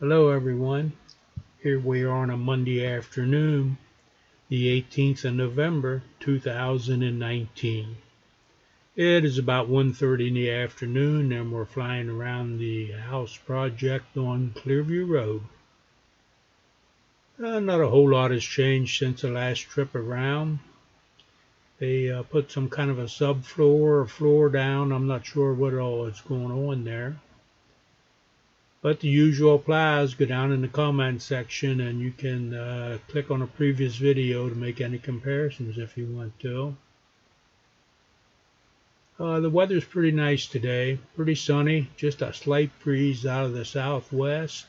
Hello everyone, here we are on a Monday afternoon, the 18th of November 2019. It is about 1:30 in the afternoon and we're flying around the house project on Clearview Road. Not a whole lot has changed since the last trip around. They put some kind of a subfloor or floor down. I'm not sure what all is going on there. But the usual applies. Go down in the comment section and you can click on a previous video to make any comparisons if you want to. The weather's pretty nice today, pretty sunny, just a slight breeze out of the southwest,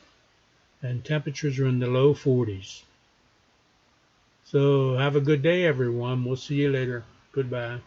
and temperatures are in the low 40s. So have a good day everyone. We'll see you later. Goodbye.